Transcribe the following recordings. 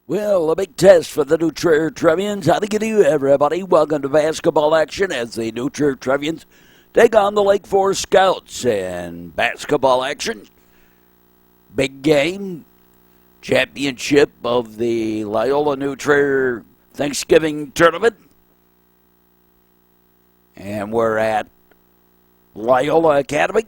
Well, a big test for the New Trier Trevians. How do you do, everybody? Welcome to basketball action as the New Trier Trevians take on the Lake Forest Scouts in basketball action. Big game, championship of the Loyola New Trier Thanksgiving tournament. And we're at Loyola Academy.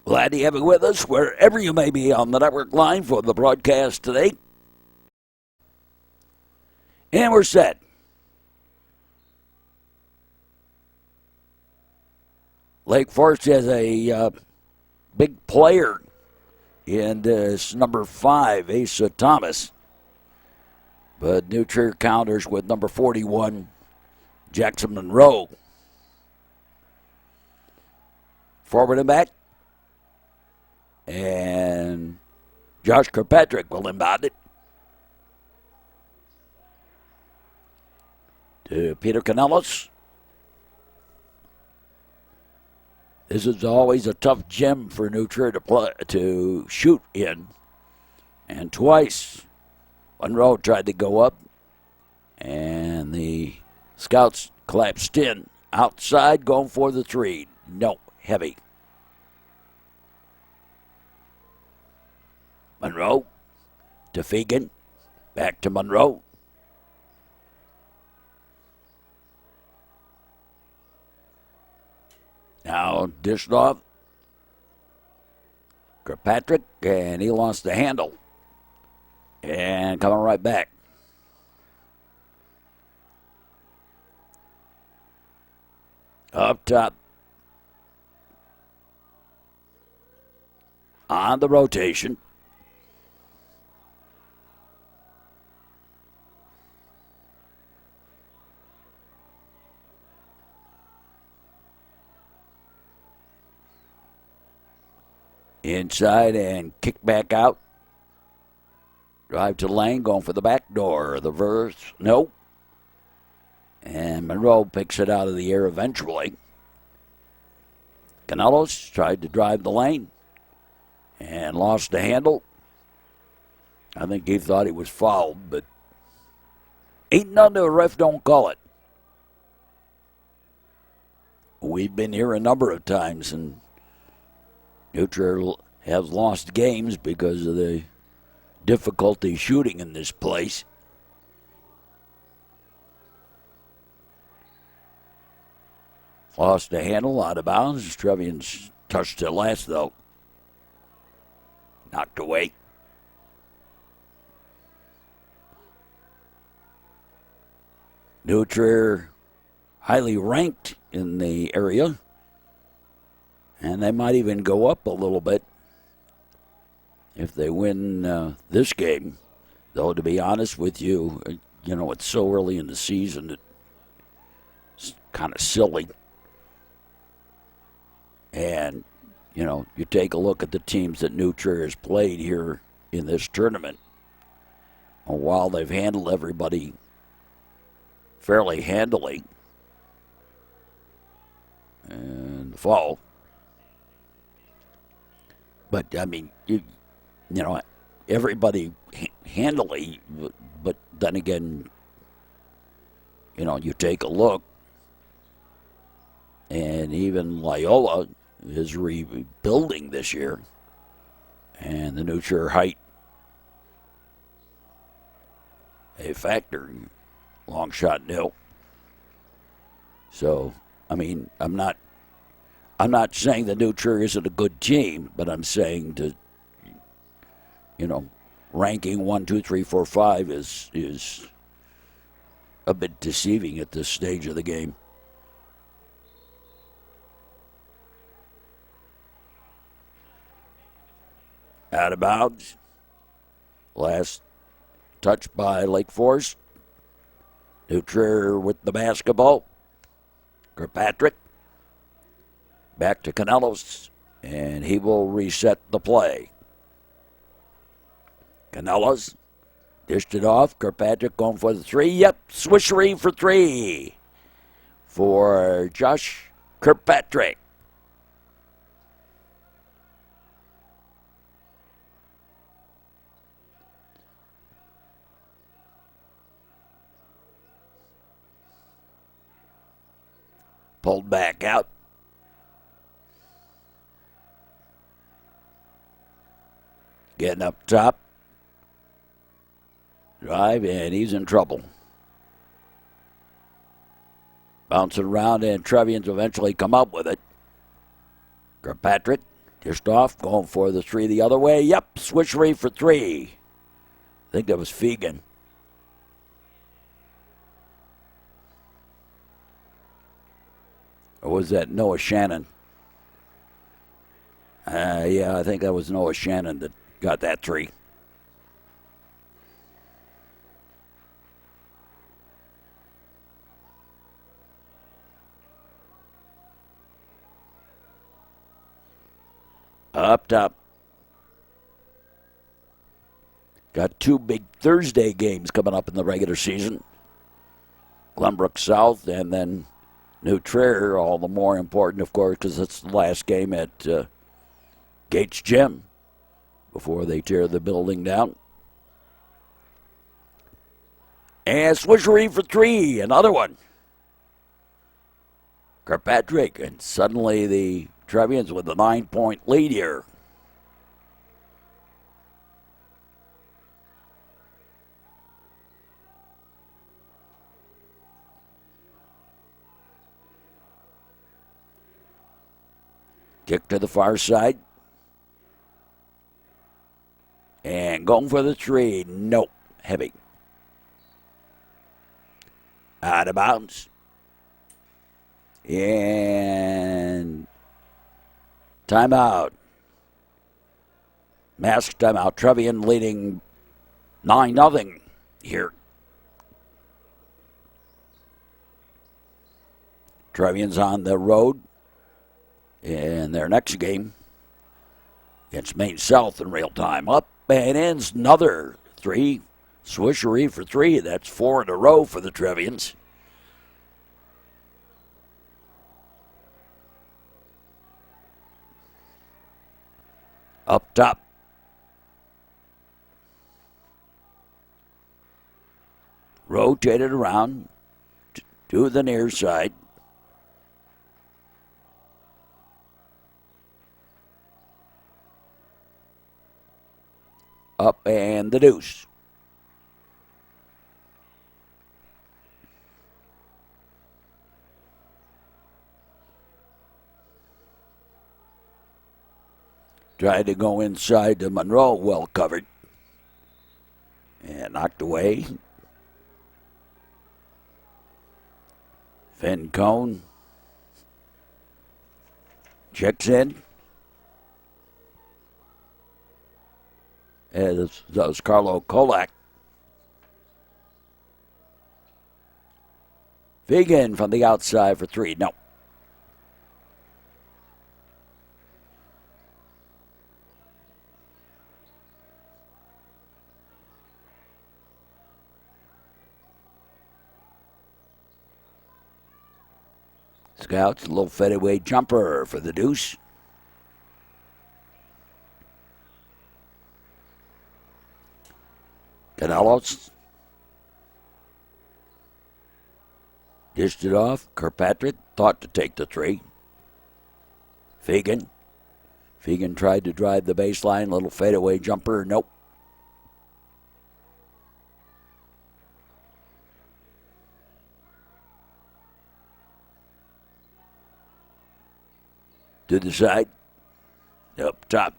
Glad to have you with us wherever you may be on the network line for the broadcast today. And we're set. Lake Forest has a big player in this number 5, Asa Thomas. But New Trier counters with number 41, Jackson Monroe. Forward and back. And Josh Kirkpatrick will inbound it to Peter Canellis. This is always a tough gem for New Trier to shoot in. And twice, Monroe tried to go up, and the Scouts collapsed in. Outside, going for the three. No, heavy. Monroe to Fegan. Back to Monroe. Now dished off. Kirkpatrick, and he lost the handle. And coming right back. Up top. On the rotation. Inside and kick back out. Drive to lane, going for the back door. The verse, nope. And Monroe picks it out of the air eventually. Canellos tried to drive the lane and lost the handle. I think he thought he was fouled, but ain't nothing the ref don't call it. We've been here a number of times, and New Trier has lost games because of the difficulty shooting in this place. Lost the handle, out of bounds. Trevians touched it last, though. Knocked away. New Trier highly ranked in the area. And they might even go up a little bit if they win this game. Though, to be honest with you, it's so early in the season, it's kind of silly. And, you take a look at the teams that New Trier has played here in this tournament. And while they've handled everybody fairly handily in the fall, but, everybody handily, but then again, you take a look, and even Loyola is rebuilding this year, and the New Trier height, a factor, long shot nil. So, I'm not saying the New Trier isn't a good team, but I'm saying that, ranking 1, 2, 3, 4, 5 is a bit deceiving at this stage of the game. Out of bounds. Last touch by Lake Forest. New Trier with the basketball. Kirkpatrick. Back to Canellos, and he will reset the play. Canellos dished it off. Kirkpatrick going for the three. Yep, swishery for three for Josh Kirkpatrick. pulled back out. Getting up top. Drive, and he's in trouble. Bouncing around, and Trevians eventually come up with it. Kirkpatrick just off, going for the three the other way. Yep, swishery for three. I think that was Fegan. Or was that Noah Shannon? Yeah, I think that was Noah Shannon that got that three. Up top. Got two big Thursday games coming up in the regular season. Glenbrook South and then New Trier, all the more important, of course, because it's the last game at Gates Gym before they tear the building down. And swishery for three, another one. Kirkpatrick, and suddenly the Trevians with a 9-point lead here. Kick to the far side. And going for the three. Nope. Heavy. Out of bounds. And timeout. Mask timeout. Trevian leading 9-0 here. Trevian's on the road in their next game against Maine South in real time. Up and ends another three. Swishery for three. That's four in a row for the Trevians. Up top. Rotated around to the near side. Up and the deuce. Tried to go inside to Monroe, well covered. And knocked away. Finn Cone checks in. As does Carlo Kolak. Fegan from the outside for three. No. Scouts, a little fadeaway jumper for the deuce. Canelos dished it off. Kirkpatrick thought to take the three. Fegan tried to drive the baseline. Little fadeaway jumper. Nope. To the side. Up top.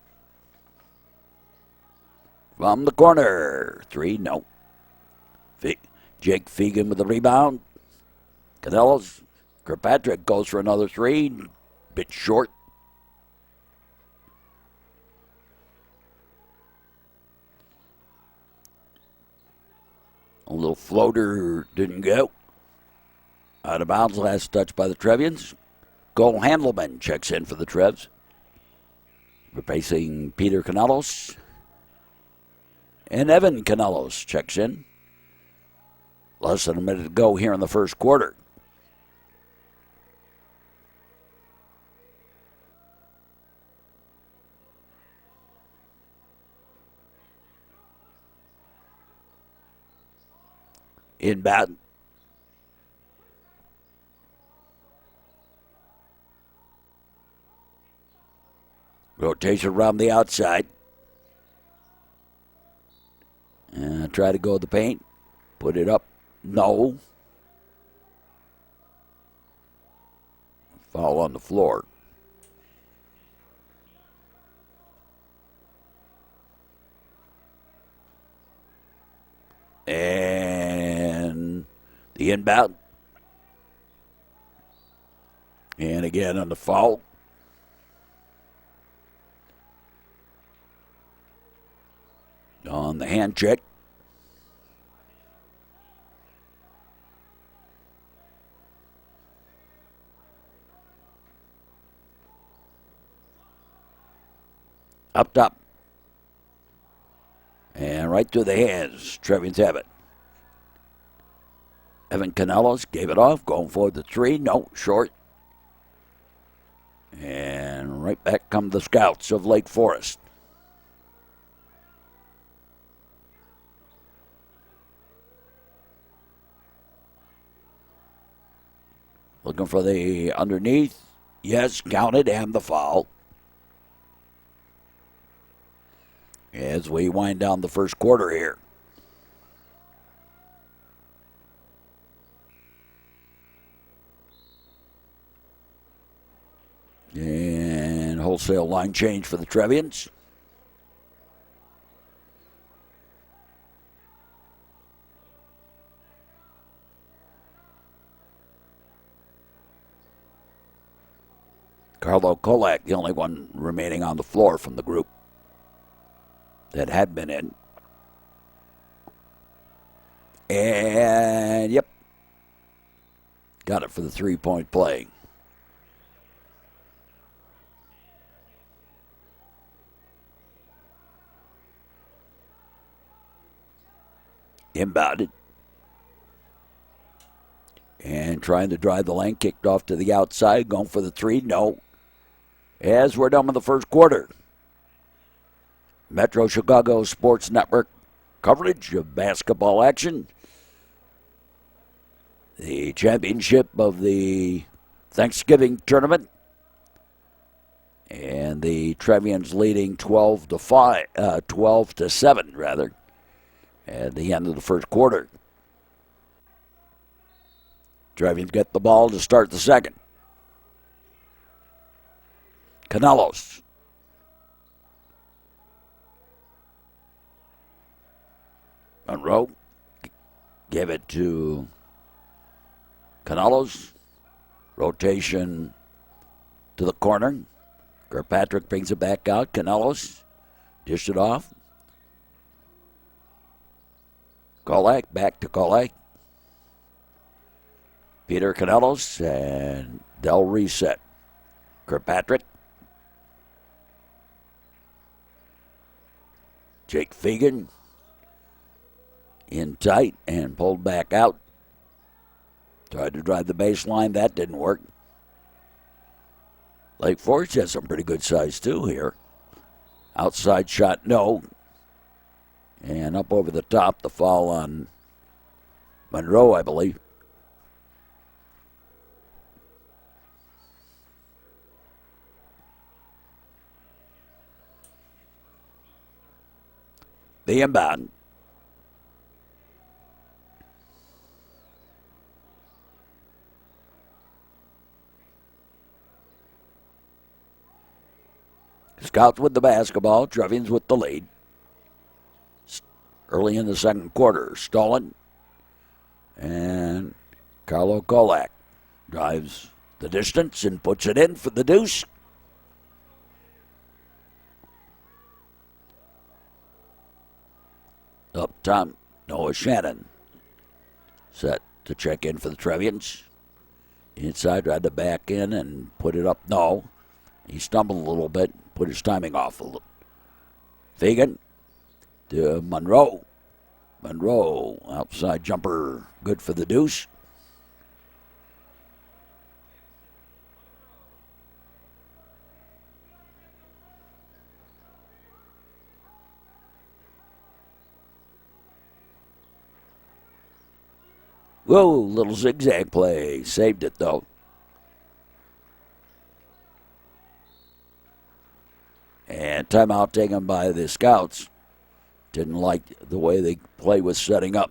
From the corner. Three. No. Jake Fegan with the rebound. Canelos. Kirkpatrick goes for another three. Bit short. A little floater didn't go. Out of bounds, last touch by the Trevians. Cole Handelman checks in for the Trevs. Replacing Peter Canelos. And Evan Canelos checks in. Less than a minute to go here in the first quarter. Inbound. Rotation around the outside. And try to go to the paint. Put it up. No. Foul on the floor. And the inbound. And again on the foul. On the hand check. Up top. And right through the hands. Trevians have it. Evan Canellos gave it off. Going for the three. No, short. And right back come the Scouts of Lake Forest. Looking for the underneath. Yes, counted and the foul. As we wind down the first quarter here. And wholesale line change for the Trevians. Carlo Kolak, the only one remaining on the floor from the group that had been in. And, yep, got it for the three-point play. Inbounded. And trying to drive the lane, kicked off to the outside, going for the three, no. As we're done with the first quarter. Metro Chicago Sports Network coverage of basketball action. The championship of the Thanksgiving tournament. And the Trevians leading 12 to 7 rather, at the end of the first quarter. Trevians get the ball to start the second. Canellos. Monroe gave it to Canellos. Rotation to the corner. Kirkpatrick brings it back out. Canellos dished it off. Kolak back to Kolak. Peter Canellos, and they'll reset. Kirkpatrick. Jake Fegan in tight and pulled back out. Tried to drive the baseline. That didn't work. Lake Forest has some pretty good size too here. Outside shot, no. And up over the top, the foul on Monroe, I believe. The inbound. Scouts with the basketball. Trevians with the lead. Early in the second quarter. Stolen. And Carlo Kolak drives the distance and puts it in for the deuce. Up top, Noah Shannon set to check in for the Trevians. Inside, tried to back in and put it up. No. He stumbled a little bit, put his timing off a little. Fagan to Monroe. Monroe, outside jumper, good for the deuce. Whoa, little zigzag play. Saved it, though. timeout taken by the Scouts. Didn't like the way the play was setting up.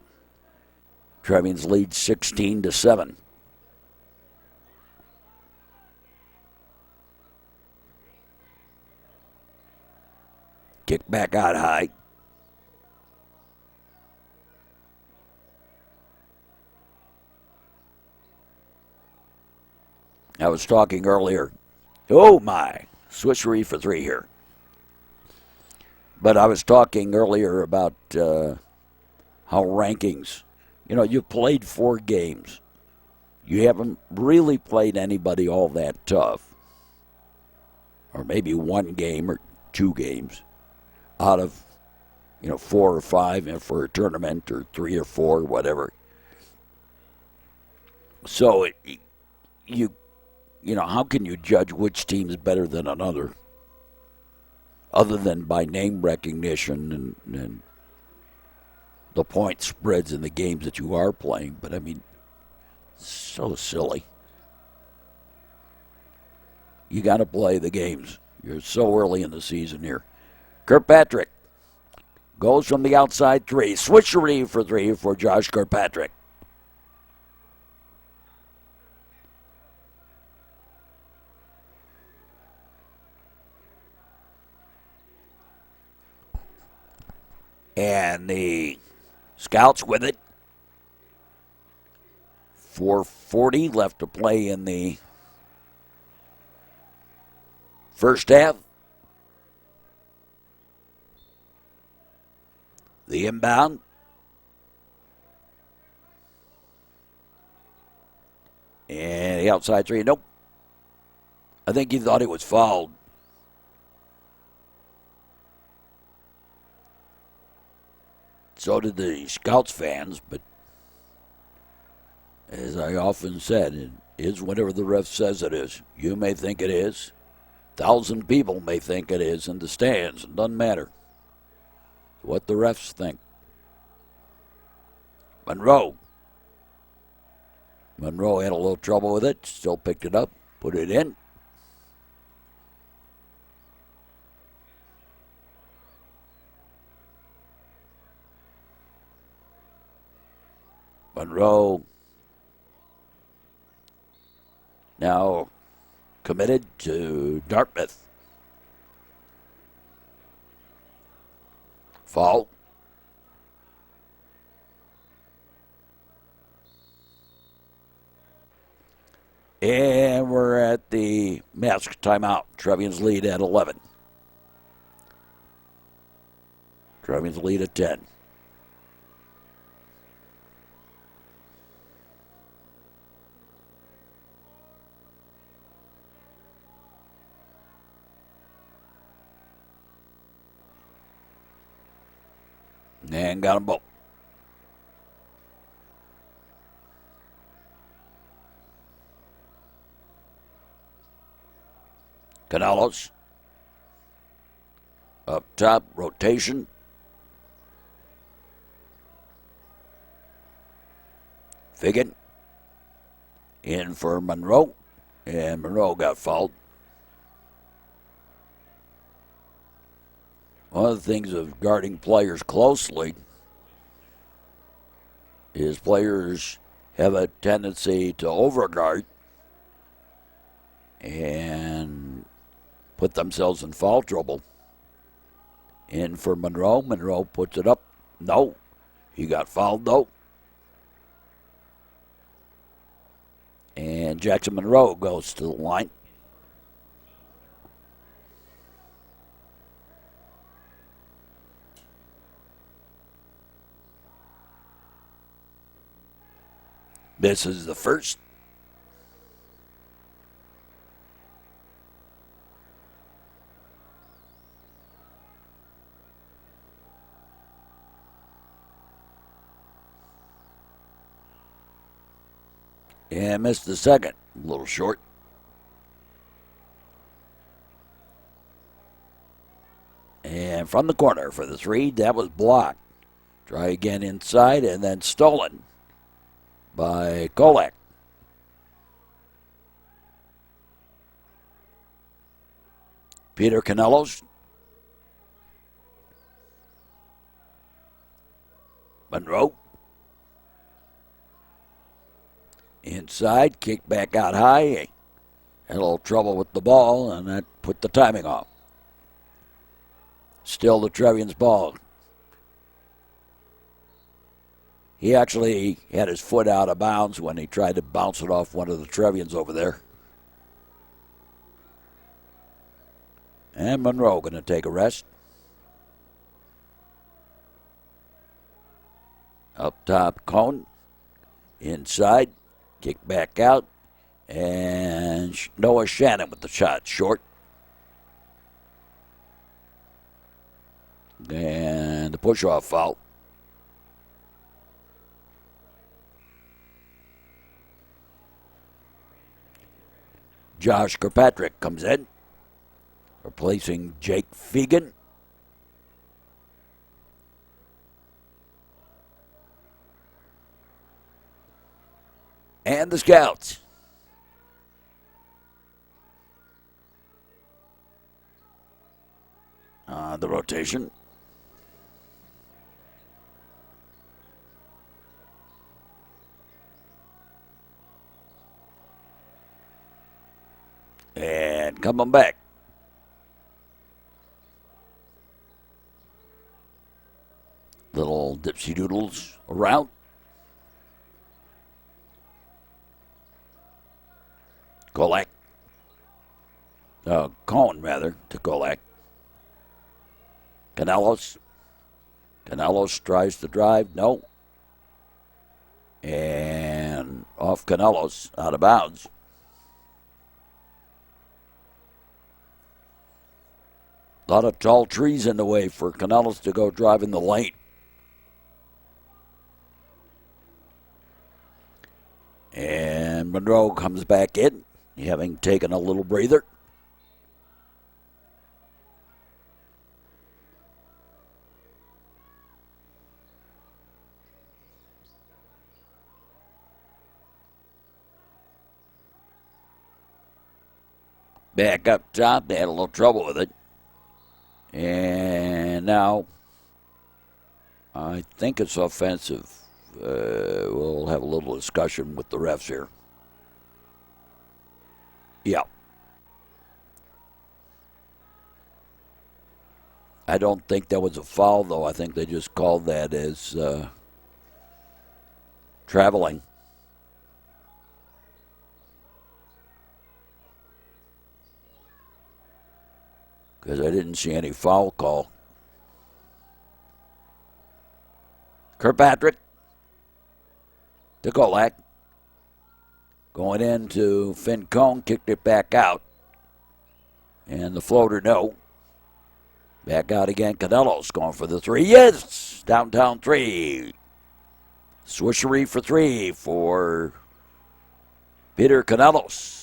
Trevians lead 16-7. Kick back out high. I was talking earlier. Oh my, switchery for three here. But I was talking earlier about how rankings. You know, you've played 4 games. You haven't really played anybody all that tough. Or maybe 1 game or 2 games out of, 4 or 5 for a tournament, or 3 or 4, whatever. So, how can you judge which team's better than another? Other than by name recognition and the point spreads in the games that you are playing. But, I mean, so silly. You got to play the games. You're so early in the season here. Kirkpatrick goes from the outside 3. Switchery for 3 for Josh Kirkpatrick. And the Scouts with it. 4:40 left to play in the first half. The inbound. And the outside 3. Nope. I think he thought it was fouled. So did the Scouts fans, but as I often said, it is whatever the ref says it is. You may think it is. 1,000 people may think it is in the stands. It doesn't matter what the refs think. Monroe had a little trouble with it. Still picked it up. Put it in. Monroe now committed to Dartmouth. Foul. And we're at the mask timeout. Trevians lead at 11. Trevians lead at 10. And got them both. Canales. Up top, rotation. Figgin. In for Monroe. And Monroe got fouled. One of the things of guarding players closely is players have a tendency to overguard and put themselves in foul trouble. In for Monroe. Monroe puts it up. No. He got fouled, though. And Jackson Monroe goes to the line. This is the first. And missed the second. A little short. And from the corner for the 3, that was blocked. Try again inside and then stolen by Kolak. Peter Canelos Monroe. Inside, kick back out high. Had a little trouble with the ball, and that put the timing off. Still the Trevians ball. He actually had his foot out of bounds when he tried to bounce it off one of the Trevians over there. And Monroe going to take a rest. Up top, Cone. Inside, kick back out. And Noah Shannon with the shot, short. And the push-off foul. Josh Kirkpatrick comes in, replacing Jake Fegan. And the Scouts. The rotation. And coming back. Little dipsy doodles around. Kolak. Cohen, rather, to Kolak. Canelos. Canelos tries to drive. No. And off Canelos, out of bounds. A lot of tall trees in the way for Canelos to go drive in the lane. And Monroe comes back in, having taken a little breather. Back up top, they had a little trouble with it. And now, I think it's offensive. We'll have a little discussion with the refs here. Yeah. I don't think that was a foul, though. I think they just called that as traveling. Because I didn't see any foul call. Kirkpatrick to Kolak. Going into Finn Cone, kicked it back out. And the floater, no. Back out again, Canelos going for the three. Yes! Downtown three. Swishery for three for Peter Canelos.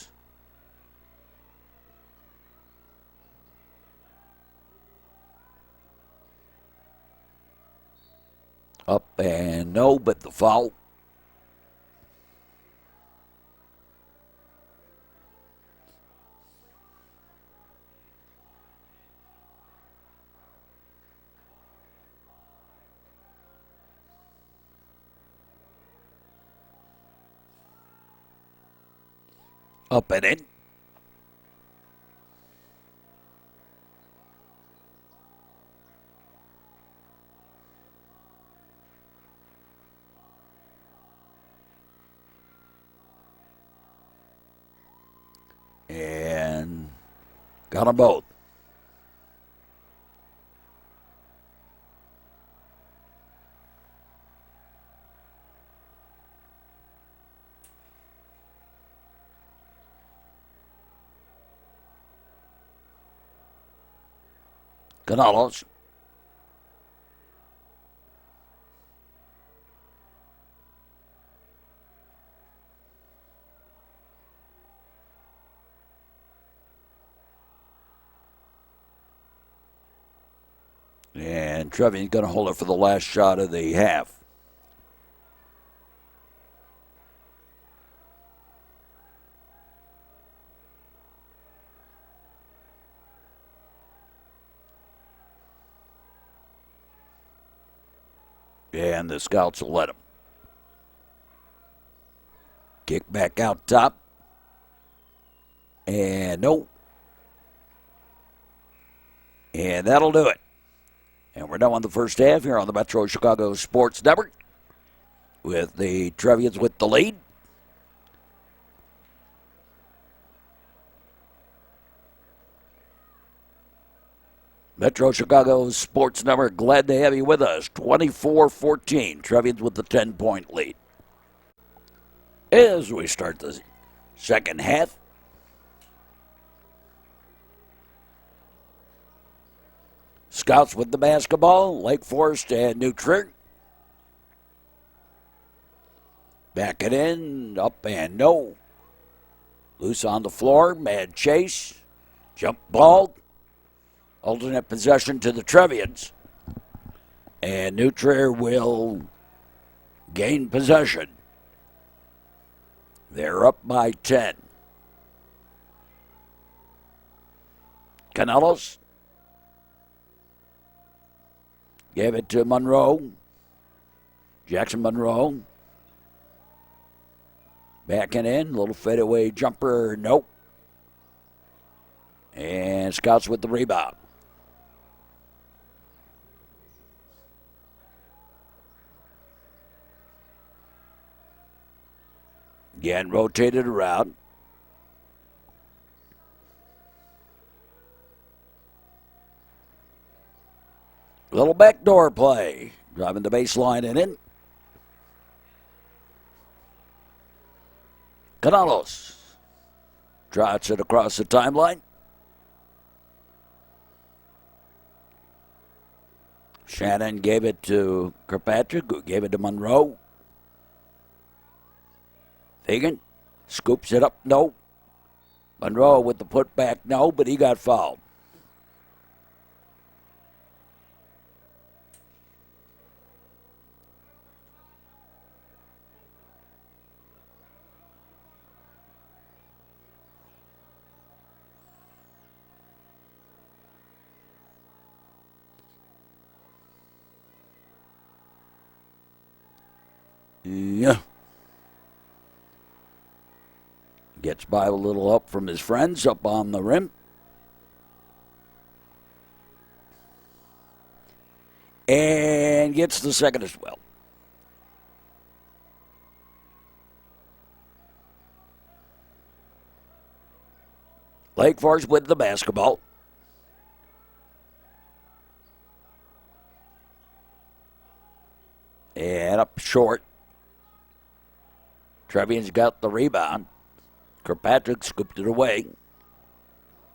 Up and no, but the foul. Up and in. And got them both. Canelos. And Trevian's going to hold it for the last shot of the half. And the Scouts will let him. Kick back out top. And no. And that'll do it. And we're done on the first half here on the Metro Chicago Sports Network with the Trevians with the lead. Metro Chicago Sports Network, glad to have you with us. 24-14, Trevians with the 10-point lead. As we start the second half, Scouts with the basketball, Lake Forest and New Trier. Back it in, up and no. Loose on the floor, mad chase, jump ball. Alternate possession to the Trevians. And New Trier will gain possession. They're up by 10. Canelos gave it to Monroe. Jackson Monroe. Backing in, little fadeaway jumper, nope. And Scouts with the rebound. Again, rotated around. Little backdoor play. Driving the baseline and in. Canelos trots it across the timeline. Shannon gave it to Kirkpatrick, who gave it to Monroe. Fagan scoops it up, no. Monroe with the putback, no, but he got fouled. Yeah. Gets by a little help from his friends up on the rim. And gets the second as well. Lake Forest with the basketball. And up short. Trevian's got the rebound. Kirkpatrick scooped it away.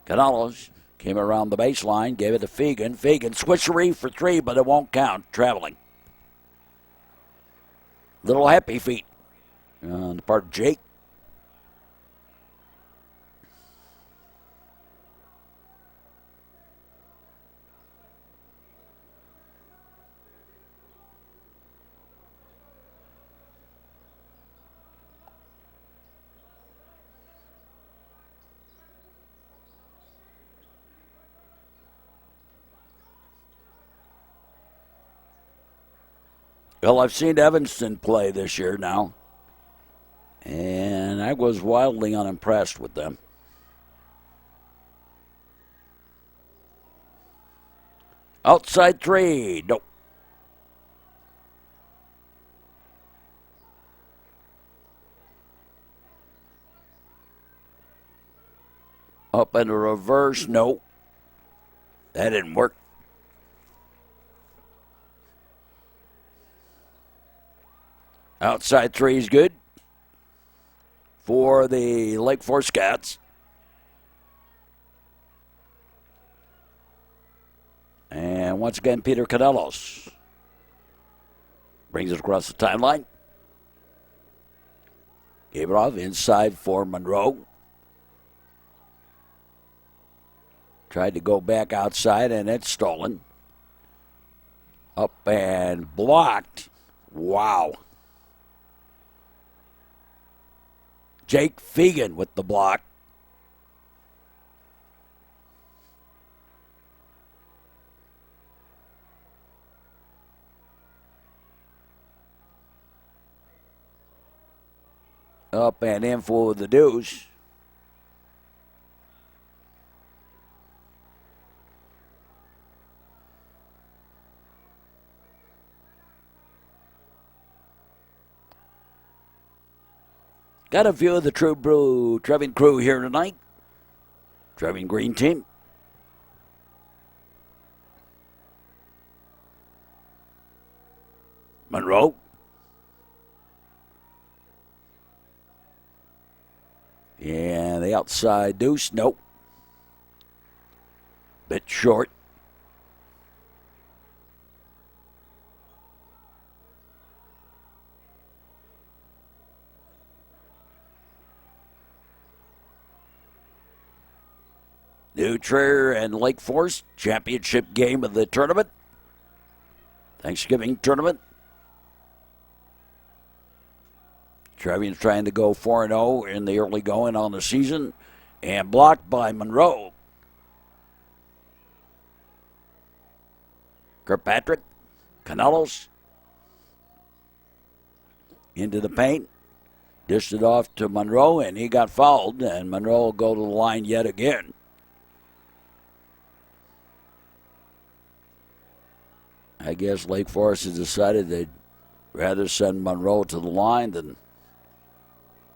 Canelos came around the baseline, gave it to Fagan. Fagan switchery for three, but it won't count. Traveling. Little happy feet on the part of Jake. Well, I've seen Evanston play this year now, and I was wildly unimpressed with them. Outside three, nope. Up in the reverse, nope. That didn't work. Outside three is good for the Lake Forest Scouts. And once again, Peter Canelos brings it across the timeline. Gave it off inside for Monroe. Tried to go back outside, and it's stolen. Up and blocked. Wow. Jake Fagan with the block. Up and in for the deuce. Got a few of the True Brew Trevian crew here tonight. Trevian Green Team. Monroe. And the outside deuce, nope. Bit short. New Trier and Lake Forest championship game of the tournament. Thanksgiving tournament. Trevian's trying to go 4-0 in the early going on the season and blocked by Monroe. Kirkpatrick, Canelos into the paint, dished it off to Monroe, and he got fouled, and Monroe will go to the line yet again. I guess Lake Forest has decided they'd rather send Monroe to the line than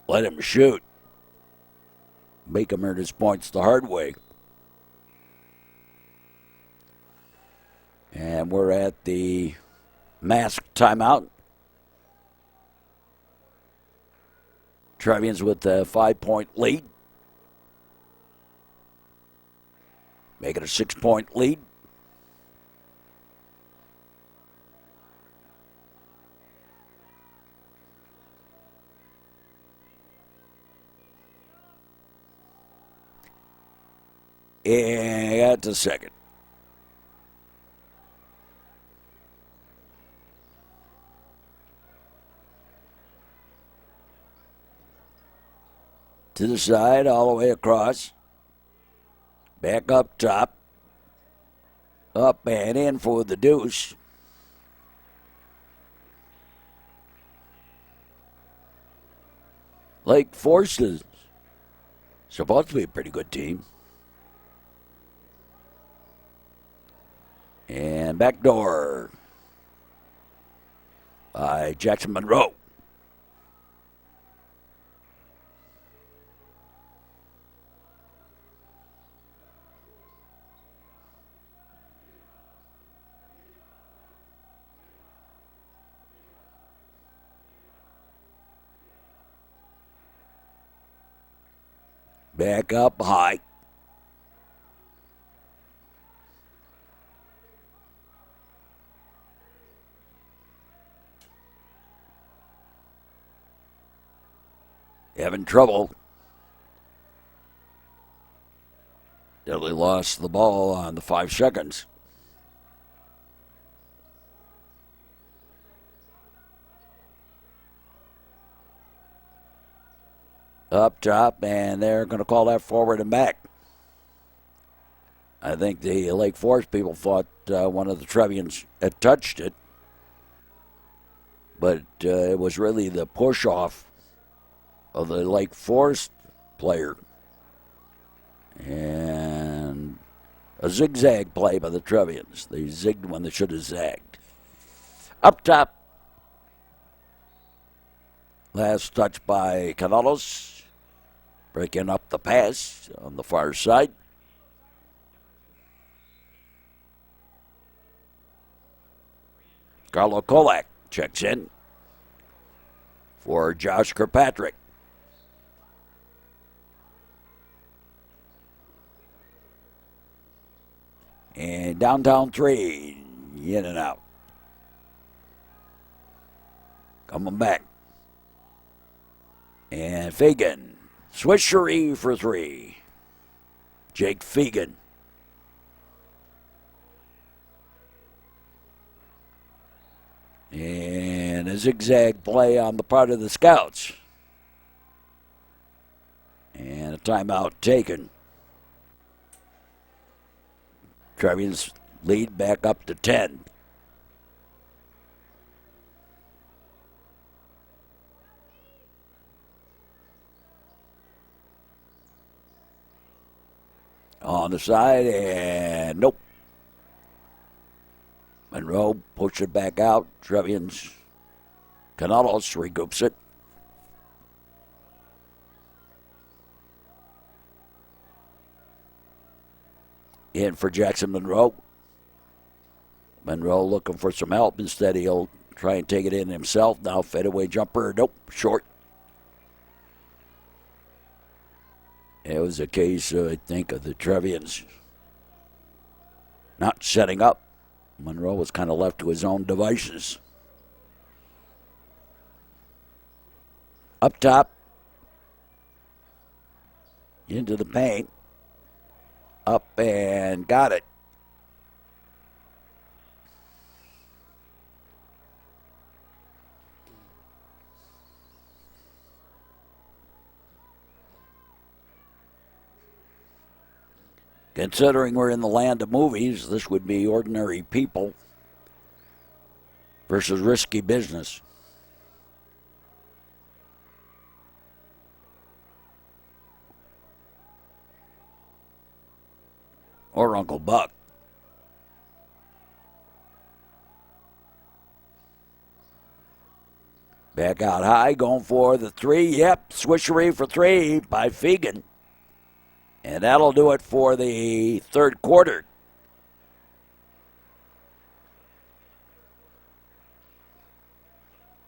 let him shoot. Make him earn his points the hard way. And we're at the mask timeout. Trevians with a 5-point lead. Make it a 6-point lead. And that's a second. To the side, all the way across. Back up top. Up and in for the deuce. Lake Forest is supposed to be a pretty good team. And back door by Jackson Monroe. Back up high. Having trouble. Nearly lost the ball on the 5 seconds. Up top, and they're going to call that forward and back. I think the Lake Forest people thought one of the Trevians had touched it, but it was really the push-off of the Lake Forest player. And a zigzag play by the Trevians. They zigged when they should have zagged. Up top. Last touch by Canelos. Breaking up the pass on the far side. Carlo Kolak checks in for Josh Kirkpatrick. And downtown 3, in and out. Coming back. And Fagan, swishery for 3. Jake Fagan. And a zigzag play on the part of the Scouts. And a timeout taken. Trevians lead back up to 10. On the side, and nope. Monroe pushed it back out. Trevians, Canales regroups it. In for Jackson Monroe. Monroe looking for some help. Instead, he'll try and take it in himself. Now, fadeaway jumper. Nope, short. It was a case, I think, of the Trevians not setting up. Monroe was kind of left to his own devices. Up top. Into the paint. Up and got it. Considering we're in the land of movies, this would be ordinary people versus risky business. Or Uncle Buck. Back out high, going for the three. Yep, swishery for three by Fegan. And that'll do it for the third quarter.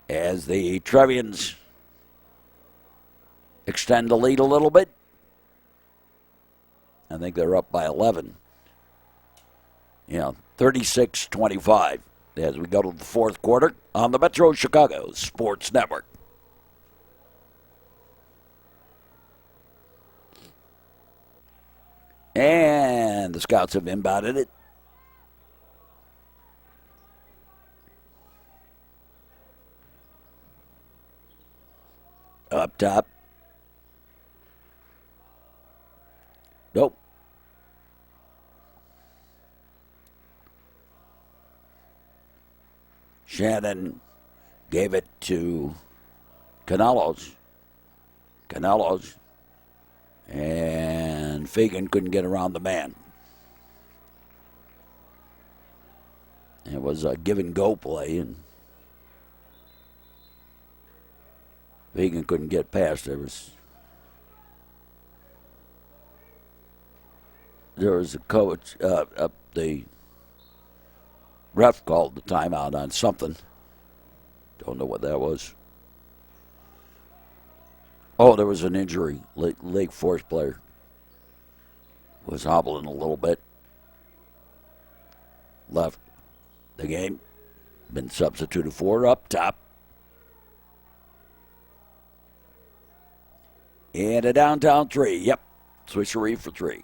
As the Trevians extend the lead a little bit. I think they're up by 11. 36-25 as we go to the fourth quarter on the Metro Chicago Sports Network. And the Scouts have inbounded it. Up top. Nope. Shannon gave it to Canales. And Fagan couldn't get around the man. It was a give and go play, and Fagan couldn't get past. There was a coach, the ref called the timeout on something. Don't know what that was. Oh, there was an injury. Lake Forest player was hobbling a little bit. Left the game. Been substituted for up top. And a downtown three. Yep. Swishery for three.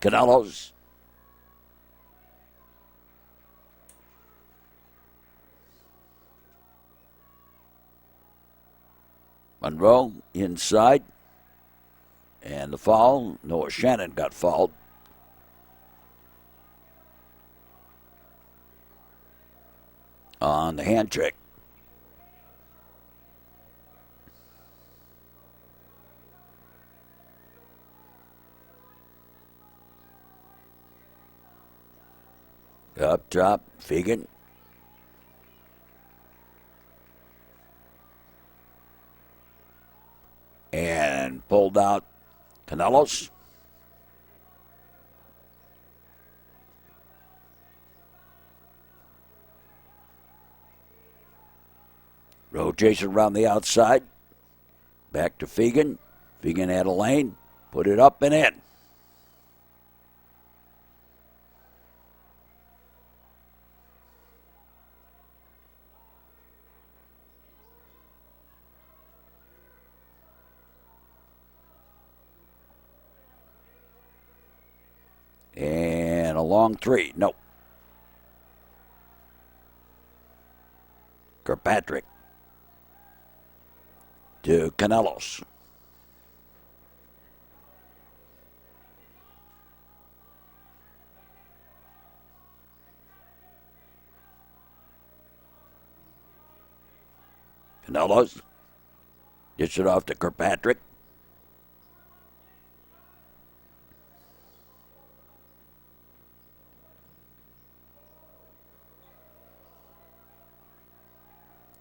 Canales. Monroe inside. And the foul. Noah Shannon got fouled. On the hand check. Up top, Fegan. And pulled out Canales. Rotation around the outside. Back to Fegan. Fegan had a lane. Put it up and in. And a long three. Nope. Kirkpatrick to Canales. Canelos. Gets it off to Kirkpatrick.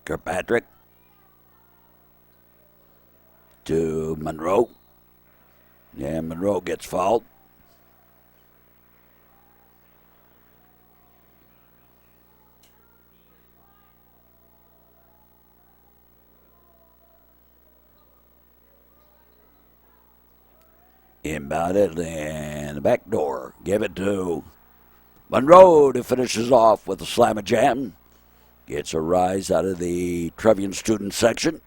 Kirkpatrick to Monroe. Yeah, Monroe gets fouled. Inbounded and the back door. Give it to Monroe to finishes off with a slam and jam. Gets a rise out of the Trevian student section.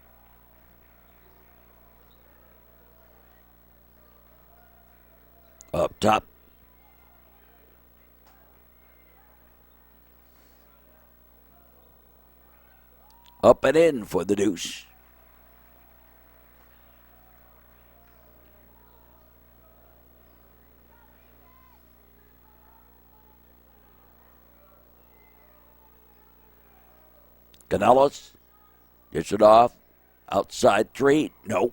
Up top. Up and in for the deuce. Canelos gets it off. Outside three. No.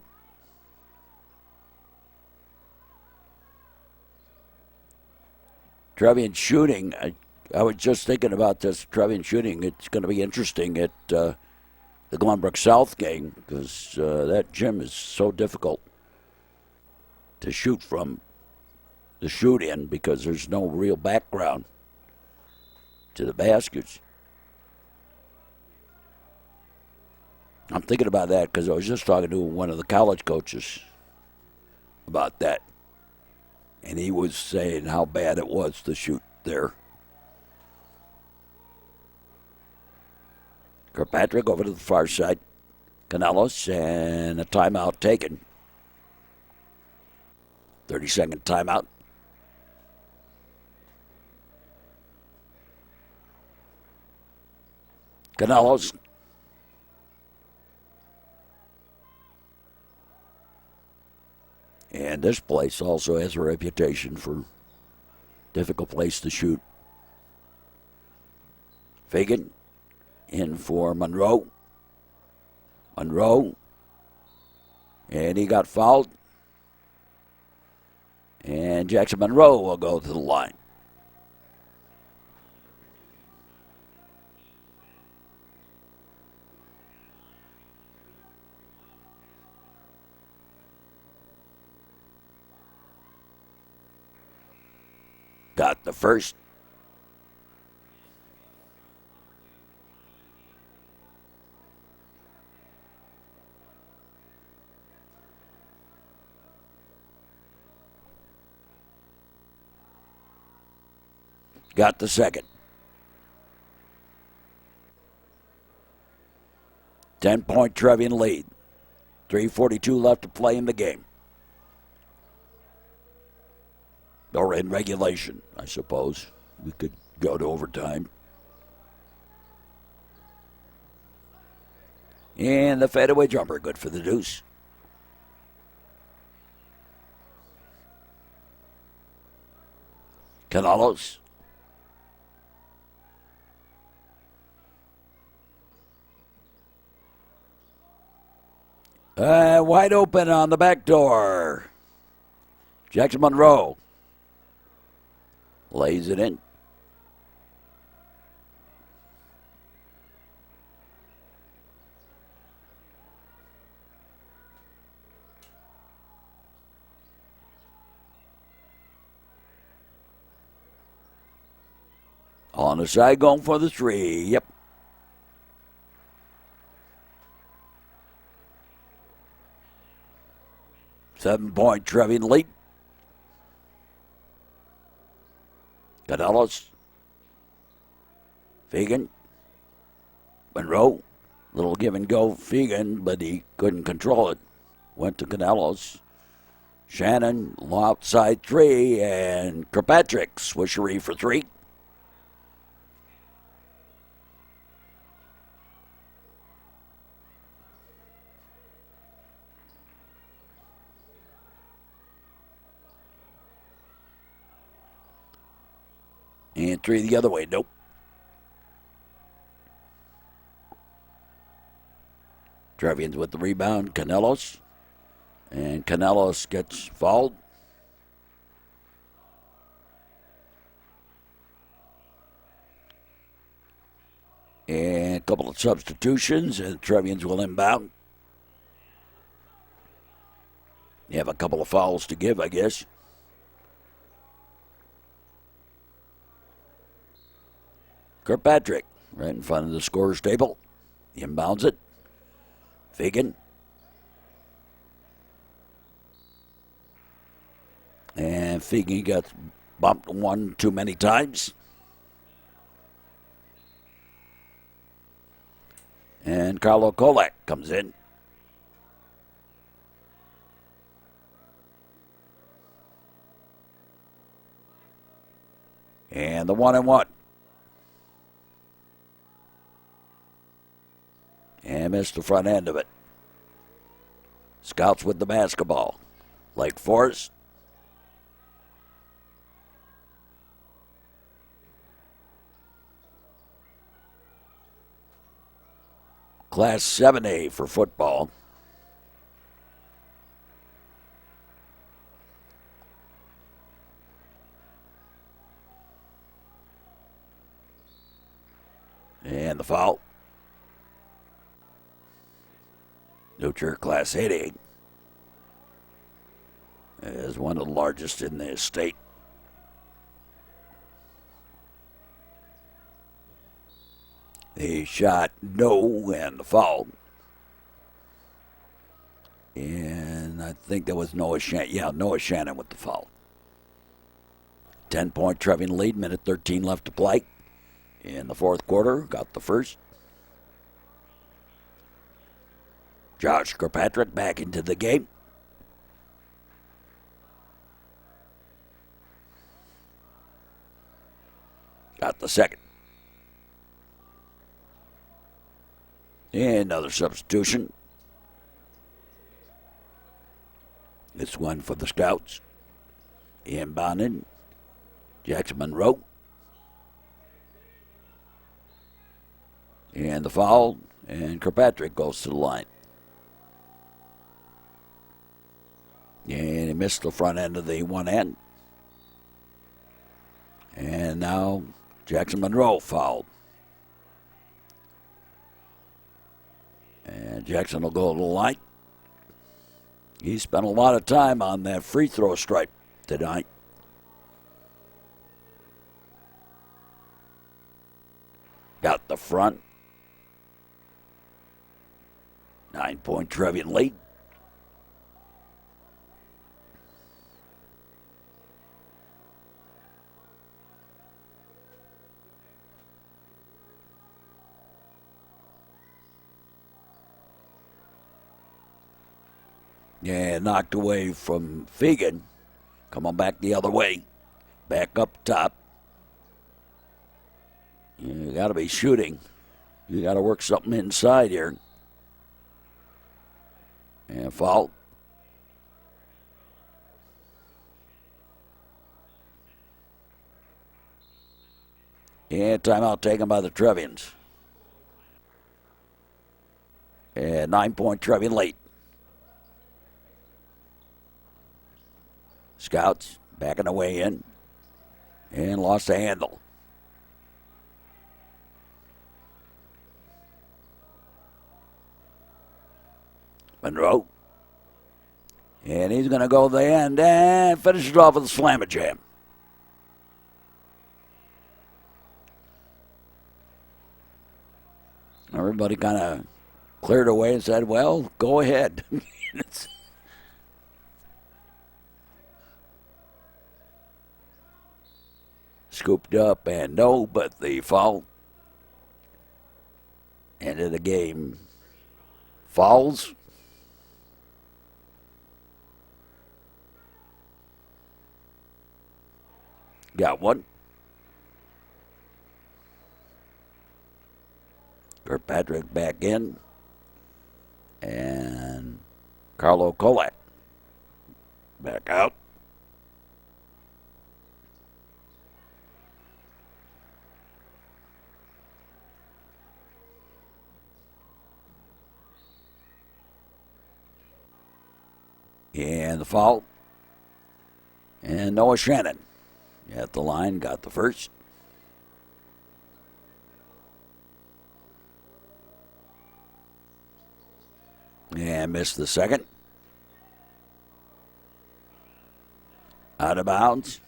Trevian shooting. I was just thinking about this Trevian shooting. It's going to be interesting at the Glenbrook South game because that gym is so difficult to shoot from the shoot in because there's no real background to the baskets. I'm thinking about that because I was just talking to one of the college coaches about that. And he was saying how bad it was to shoot there. Kirkpatrick over to the far side. Canelos and a timeout taken. 30-second timeout. Canelos. And this place also has a reputation for difficult place to shoot. Fagan in for Monroe. Monroe. And he got fouled. And Jackson Monroe will go to the line. Got the first. Got the second. 10-point Trevian lead. 3:42 left to play in the game. Or in regulation, I suppose. We could go to overtime. And the fadeaway jumper, good for the deuce. Canelos. Wide open on the back door. Jackson Monroe lays it in. On the side, going for the three. Yep. Seven-point Trevian lead. Canelos. Fagan. Monroe. Little give and go Fagan, but he couldn't control it. Went to Canelos. Shannon, outside three, and Kirkpatrick, swishery for three. And three the other way, nope. Trevians with the rebound. Canelos. And Canelos gets fouled. And a couple of substitutions, and Trevians will inbound. You have a couple of fouls to give, I guess. Kirkpatrick, right in front of the scorer's table. He inbounds it. Fagan. And Fagan got bumped one too many times. And Carlo Kolak comes in. And the 1-and-1. And missed the front end of it. Scouts with the basketball. Lake Forest. Class 7A for football. And the foul. New Trier Class 8A is one of the largest in the state. He shot no and the foul. And I think that was Noah Shannon. Yeah, Noah Shannon with the foul. 10-point Trevian lead, minute 13 left to play. In the fourth quarter, got the first. Josh Kirkpatrick back into the game. Got the second. And another substitution. This one for the Scouts. Inbounded. Jackson Monroe. And the foul. And Kirkpatrick goes to the line. And he missed the front end of the one end. And now Jackson Monroe fouled. And Jackson will go to the line. He spent a lot of time on that free throw stripe tonight. Got the front. 9-point Trevian lead. Yeah, knocked away from Fagan. Coming back the other way. Back up top. You got to be shooting. You got to work something inside here. And foul. And timeout taken by the Trevians. And 9-point Trevian lead. Scouts backing away in. And lost the handle. Monroe. And he's going to go to the end and finishes off with a slam-a-jam. Everybody kind of cleared away and said, well, go ahead. Scooped up and no, but the foul. End of the game. Fouls. Got one. Kirkpatrick back in. And Carlo Kolak back out. And the foul. And Noah Shannon at the line got the first. And missed the second. Out of bounds.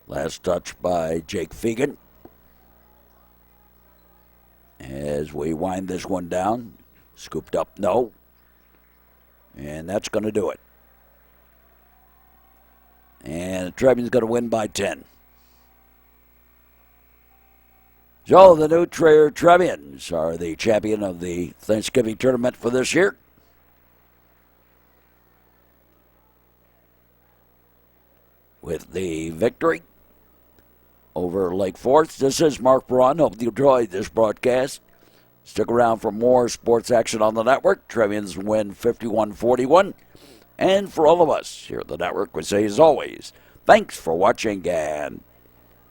Last touch by Jake Fegan. As we wind this one down. Scooped up, no. And that's going to do it. And the Trevians going to win by 10. So the new Trier Trevians are the champion of the Thanksgiving tournament for this year. With the victory over Lake Forest. This is Mark Braun. Hope you enjoyed this broadcast. Stick around for more sports action on the network. Trevians win 51-41. And for all of us here at the network, we say as always, thanks for watching and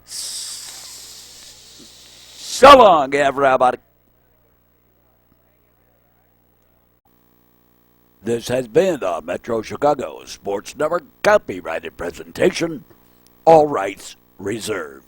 so long, everybody. This has been the Metro Chicago Sports Network copyrighted presentation. All rights reserved.